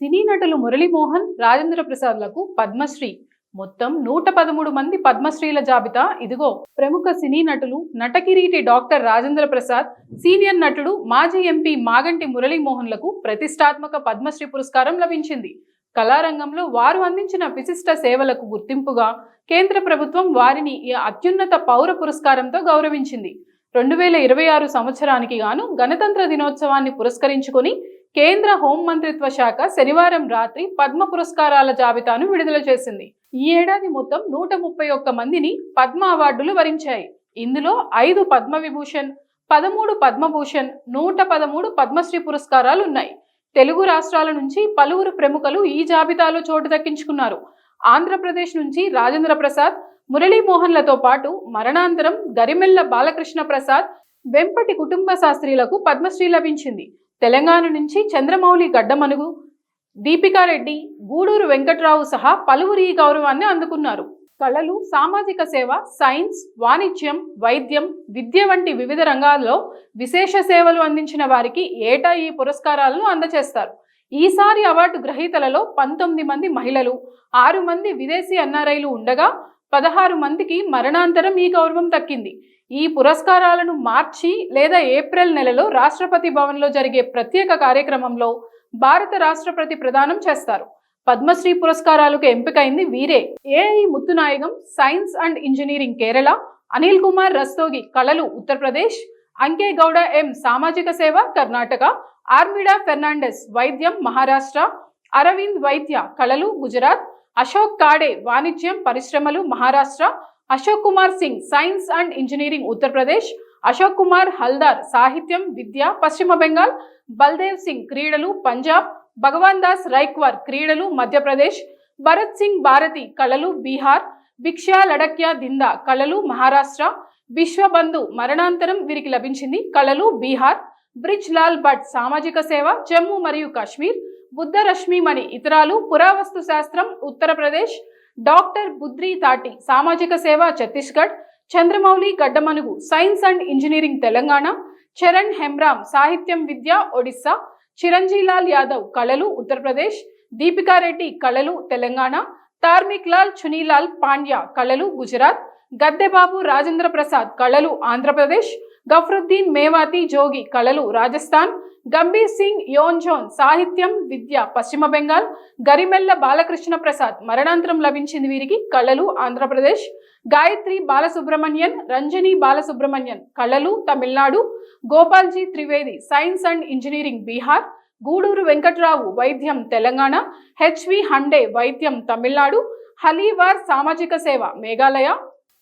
సినీ నటులు మురళీమోహన్, రాజేంద్ర ప్రసాద్లకు పద్మశ్రీ. మొత్తం 113 మంది పద్మశ్రీల జాబితా ఇదిగో. ప్రముఖ సినీ నటులు, నటకిరీటి డాక్టర్ రాజేంద్ర ప్రసాద్, సీనియర్ నటుడు, మాజీ ఎంపీ మాగంటి మురళీమోహన్లకు ప్రతిష్టాత్మక పద్మశ్రీ పురస్కారం లభించింది. కళారంగంలో వారు అందించిన విశిష్ట సేవలకు గుర్తింపుగా కేంద్ర ప్రభుత్వం వారిని ఈ అత్యున్నత పౌర పురస్కారంతో గౌరవించింది. 2026 సంవత్సరానికి గాను గణతంత్ర దినోత్సవాన్ని పురస్కరించుకొని కేంద్ర హోంమంత్రిత్వ శాఖ శనివారం రాత్రి పద్మ పురస్కారాల జాబితాను విడుదల చేసింది. ఈ ఏడాది మొత్తం 131 మందిని పద్మ అవార్డులు వరించాయి. ఇందులో 5 పద్మవిభూషణ్, 13 పద్మభూషణ్, 113 పద్మశ్రీ పురస్కారాలు ఉన్నాయి. తెలుగు రాష్ట్రాల నుంచి పలువురు ప్రముఖులు ఈ జాబితాలో చోటు దక్కించుకున్నారు. ఆంధ్రప్రదేశ్ నుంచి రాజేంద్ర ప్రసాద్, మురళీమోహన్లతో పాటు మరణాంతరం గరిమెళ్ల బాలకృష్ణ ప్రసాద్, వెంపటి కుటుంబ శాస్త్రీలకు పద్మశ్రీ లభించింది. తెలంగాణ నుంచి చంద్రమౌళి గడ్డమనుగు, దీపికారెడ్డి, గూడూరు వెంకట్రావు సహా పలువురు ఈ గౌరవాన్ని అందుకున్నారు. కళలు, సామాజిక సేవ, సైన్స్, వాణిజ్యం, వైద్యం, విద్య వంటి వివిధ రంగాల్లో విశేష సేవలు అందించిన వారికి ఏటా ఈ పురస్కారాలను అందజేస్తారు. ఈసారి అవార్డు గ్రహీతలలో 19 మంది మహిళలు, 6 మంది విదేశీ ఎన్ఆర్ఐలు ఉండగా 16 మందికి మరణాంతరం ఈ గౌరవం దక్కింది. ఈ పురస్కారాలను మార్చి లేదా ఏప్రిల్ నెలలో రాష్ట్రపతి భవన్లో జరిగే ప్రత్యేక కార్యక్రమంలో భారత రాష్ట్రపతి ప్రదానం చేస్తారు. పద్మశ్రీ పురస్కారాలకు ఎంపికైంది వీరే: A I Muthunayagam, science and engineering Kerala; Anil Kumar Rastogi, కళలు ఉత్తరప్రదేశ్; అంకే గౌడ ఎం, సామాజిక సేవ కర్ణాటక; ఆర్మిడా ఫెర్నాండెస్, వైద్యం మహారాష్ట్ర; అరవింద్ వైద్య, కళలు గుజరాత్; అశోక్ కాడే, వాణిజ్యం పరిశ్రమలు Maharashtra; Ashok Kumar Singh, science and engineering Uttar Pradesh; Ashok Kumar Haldar, సాహిత్యం విద్య పశ్చిమ బెంగాల్; బల్దేవ్ సింగ్, క్రీడలు పంజాబ్; భగవాన్ దాస్ రైక్వార్, క్రీడలు మధ్యప్రదేశ్; భరత్ సింగ్ భారతి, కళలు బీహార్; భిక్షా లడక్యా దిందా, కళలు మహారాష్ట్ర; విశ్వబంధు, మరణాంతరం వీరికి లభించింది, కళలు బీహార్; బ్రిజ్ లాల్ భట్, సామాజిక సేవ జమ్మూ మరియు కాశ్మీర్; బుద్ధ రశ్మిమణి, ఇతరాలు పురావస్తు శాస్త్రం ఉత్తరప్రదేశ్; డాక్టర్ బుద్రి తాటి, సామాజిక సేవ Chhattisgarh; Chandramouli Gaddamanugu, science and engineering Telangana; Charan Hembram, సాహిత్యం విద్య ఒడిస్సా; చిరంజీలాల్ యాదవ్, కళలు ఉత్తరప్రదేశ్; దీపికారెడ్డి, కళలు తెలంగాణ; తార్మిక్ లాల్ చునీలాల్ పాండ్యా, కళలు గుజరాత్; గద్దెబాబు రాజేంద్ర ప్రసాద్, కళలు ఆంధ్రప్రదేశ్; గఫ్రుద్దీన్ మేవాతి జోగి, కళలు రాజస్థాన్; గంభీర్ సింగ్ యోన్జోన్, సాహిత్యం విద్య పశ్చిమ బెంగాల్; గరిమెళ్ల బాలకృష్ణ ప్రసాద్, మరణాంతరం లభించింది వీరికి, కళలు ఆంధ్రప్రదేశ్; గాయత్రి బాలసుబ్రమణ్యన్, రంజని బాలసుబ్రమణ్యన్, కళలు Tamil Nadu; Gopalji Trivedi, science and engineering Bihar; Guduru Venkatrao, వైద్యం తెలంగాణ; హెచ్వి హండే, వైద్యం తమిళనాడు; హలీవార్, సామాజిక సేవ మేఘాలయ;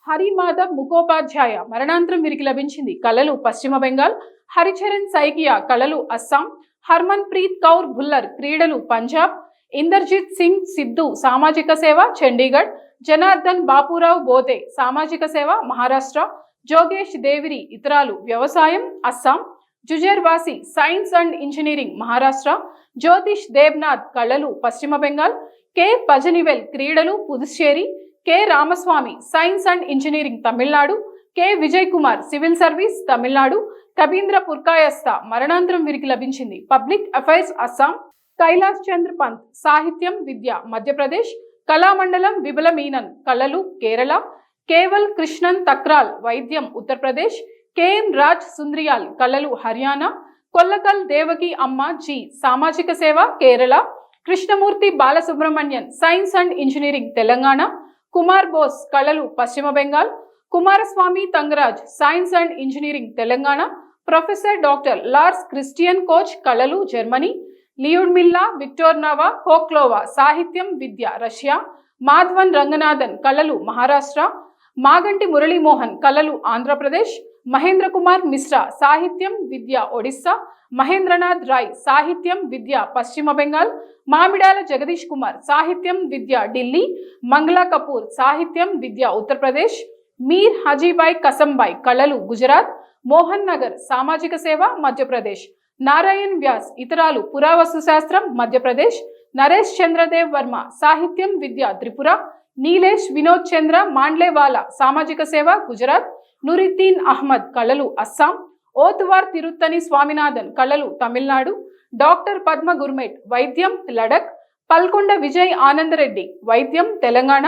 హరిమాధవ్ ముఖోపాధ్యాయ, మరణాంతరం వీరికి లభించింది, కళలు పశ్చిమ బెంగాల్; హరిచరణ్ సైకియా, కళలు అస్సాం; హర్మన్ ప్రీత్ కౌర్ భుల్లర్, క్రీడలు పంజాబ్; ఇందర్జిత్ సింగ్ సిద్ధు, సామాజిక సేవ చండీగఢ్; జనార్దన్ బాపురావు బోతే, సామాజిక సేవ మహారాష్ట్ర; జోగేష్ దేవిరి, ఇతరాలు వ్యవసాయం అస్సాం; జుజర్ వాసి, సైన్స్ అండ్ ఇంజనీరింగ్ మహారాష్ట్ర; జ్యోతిష్ దేబ్నాథ్, కళలు పశ్చిమ బెంగాల్; కె పజనివెల్, క్రీడలు Puducherry; K Ramaswamy, science and engineering Tamil Nadu; K Vijay Kumar, civil service Tamil Nadu; Kabindra Purkayastha, మరణాంతరం వీరికి లభించింది, పబ్లిక్ అఫైర్స్ అస్సాం; కైలాస్ చంద్ర పంత్, సాహిత్యం విద్య మధ్యప్రదేశ్; కళామండలం విబల మీనన్, కళలు కేరళ; కేవల్ కృష్ణన్ తక్రాల్, వైద్యం ఉత్తరప్రదేశ్; కెఎం రాజ్ సుంద్రియాల్, కళలు హర్యానా; కొల్లకల్ దేవకి అమ్మ జీ, సామాజిక సేవ Kerala; Krishnamurthy Balasubramanian, science and engineering Telangana; Kumar Bose, కళలు Paschim Bengal; Kumaraswamy Thangaraj, science and engineering Telangana; professor doctor Lars Christian Koch, కళలు జర్మనీ; లియుడ్మిల్లా విక్టోర్నావా కోక్లోవా, సాహిత్యం విద్య రష్యా; మాధవన్ రంగనాథన్, కళలు మహారాష్ట్ర; మాగంటి మురళీమోహన్, కళలు ఆంధ్రప్రదేశ్; మహేంద్ర కుమార్ మిశ్రా, సాహిత్యం విద్య ఒడిస్సా; మహేంద్రనాథ్ రాయ్, సాహిత్యం విద్య పశ్చిమ బెంగాల్; మామిడాల జగదీష్ కుమార్, సాహిత్యం విద్య ఢిల్లీ; మంగళా కపూర్, సాహిత్యం విద్య ఉత్తరప్రదేశ్; మీర్ హజీబాయ్ కసంబాయ్, కళలు గుజరాత్; మోహన్ నగర్, సామాజిక సేవ మధ్యప్రదేశ్; నారాయణ్ వ్యాస్, ఇతరాలు పురావస్తు శాస్త్రం మధ్యప్రదేశ్; నరేష్ చంద్రదేవ్ వర్మ, సాహిత్యం విద్య త్రిపుర; నీలేష్ వినోద్ చంద్ర మాండ్లేవాలా, సామాజిక సేవ గుజరాత్; నురిద్దీన్ అహ్మద్, కళలు అస్సాం; ఓతువార్ తిరుత్తని స్వామినాథన్, కళలు తమిళనాడు; డాక్టర్ పద్మ గుర్మెట్, వైద్యం లడక్. పల్కొండ విజయ్ ఆనందరెడ్డి, వైద్యం తెలంగాణ.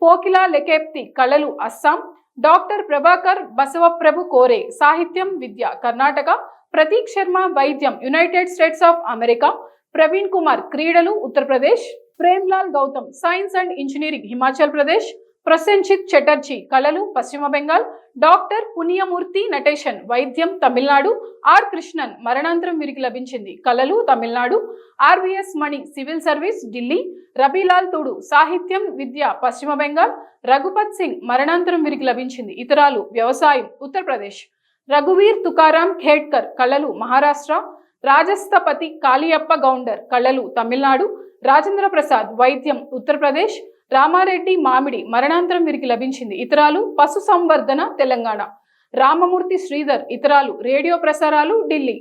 పోకిలా లెకెప్తి, కళలు అస్సాం. డాక్టర్ ప్రభాకర్ బసవప్రభు కోరే, సాహిత్యం విద్య కర్ణాటక. ప్రతీక్ శర్మ, వైద్యం United States of America. Praveen Kumar, క్రీడలు Uttar Pradesh. Premlal Gautam, science and engineering Himachal Pradesh. Prasenjit Chatterjee, కళలు పశ్చిమ బెంగాల్. డాక్టర్ పుణ్యమూర్తి నటేశన్, వైద్యం తమిళనాడు. ఆర్ కృష్ణన్, మరణాంతరం వీరికి లభించింది, కళలు తమిళనాడు. ఆర్విఎస్ మణి, సివిల్ సర్వీస్ ఢిల్లీ. రబీలాల్ తుడు, సాహిత్యం విద్య పశ్చిమ బెంగాల్. రఘుపత్ సింగ్, మరణాంతరం వీరికి లభించింది, ఇతరాలు వ్యవసాయం ఉత్తరప్రదేశ్. రఘువీర్ తుకారాం ఖేడ్కర్, కళలు మహారాష్ట్ర. రాజస్థపతి కాళియప్ప గౌండర్, కళలు తమిళనాడు. రాజేంద్ర ప్రసాద్, వైద్యం ఉత్తరప్రదేశ్. రామారెడ్డి మామిడి, మరణాంతరం వీరికి లభించింది, ఇతరాలు పశు సంవర్ధన తెలంగాణ. రామమూర్తి శ్రీధర్, ఇతరాలు రేడియో ప్రసారాలు ఢిల్లీ.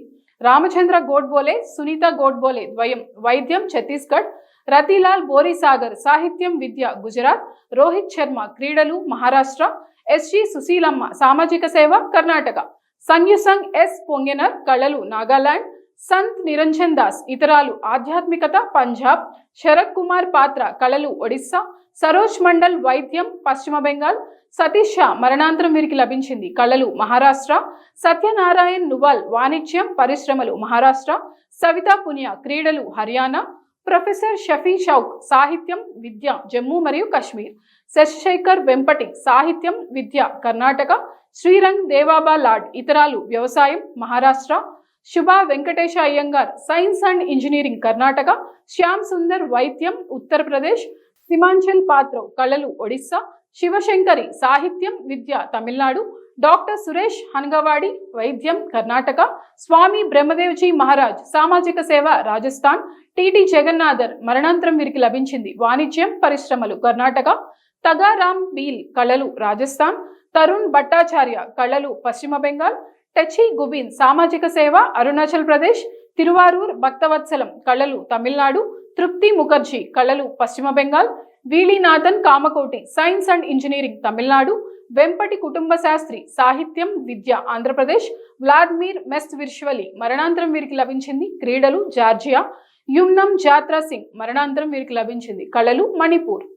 రామచంద్ర గోడ్బోలే, సునీత గోడ్బోలే ద్వయం, వైద్యం ఛత్తీస్గఢ్. రతిలాల్ బోరిసాగర్, సాహిత్యం విద్య గుజరాత్. రోహిత్ శర్మ, క్రీడలు మహారాష్ట్ర. ఎస్జి సుశీలమ్మ, సామాజిక సేవ కర్ణాటక. సంయుసంగ్ ఎస్ పొంగెనర్, కళలు నాగాలాండ్. సంత్ నిరంజన్ దాస్, ఇతరాలు ఆధ్యాత్మికత పంజాబ్. శరత్ కుమార్ పాత్ర, కళలు ఒడిస్సా. సరోజ్ మండల్, వైద్యం పశ్చిమ బెంగాల్. సతీష్ షా, మరణాంతరం వీరికి లభించింది, కళలు మహారాష్ట్ర. సత్యనారాయణ్ నువాల్, వాణిజ్యం పరిశ్రమలు మహారాష్ట్ర. సవితా పునియా, క్రీడలు హర్యానా. ప్రొఫెసర్ షఫీ షౌక్, సాహిత్యం విద్య జమ్మూ మరియు కాశ్మీర్. శశిశేఖర్ వెంపటి, సాహిత్యం విద్య కర్ణాటక. శ్రీరంగ్ దేవాబా లాడ్, ఇతరాలు వ్యవసాయం Maharashtra. Shubha Venkatesha Iyengar, science and engineering Karnataka. Shyam Sundar, వైద్యం ఉత్తరప్రదేశ్. హిమాంచల్ పాత్రవ్, కళలు ఒడిస్సా. శివశంకరి, సాహిత్యం విద్య తమిళనాడు. డాక్టర్ సురేష్ హన్గవాడి, వైద్యం కర్ణాటక. స్వామి బ్రహ్మదేవ్జీ మహారాజ్, సామాజిక సేవ రాజస్థాన్. టిటి జగన్నాథర్, మరణాంతరం వీరికి లభించింది, వాణిజ్యం పరిశ్రమలు కర్ణాటక. తగారామ్ బీల్, కళలు రాజస్థాన్. తరుణ్ భట్టాచార్య, కళలు పశ్చిమ బెంగాల్. టెచి గుబిన్, సామాజిక సేవ అరుణాచల్ ప్రదేశ్. తిరువారూర్ భక్తవత్సలం, కళలు తమిళనాడు. తృప్తి ముఖర్జీ, కళలు Paschim Bengal. Veezhinathan Kamakoti, science and engineering Tamil Nadu. Vempati Kutumba Sastry, సాహిత్యం విద్య ఆంధ్రప్రదేశ్. వ్లాదిమిర్ మెస్ విర్ష్వలి, మరణాంతరం వీరికి లభించింది, క్రీడలు జార్జియా. యుమ్నం జాత్రా సింగ్, మరణాంతరం వీరికి లభించింది, కళలు మణిపూర్.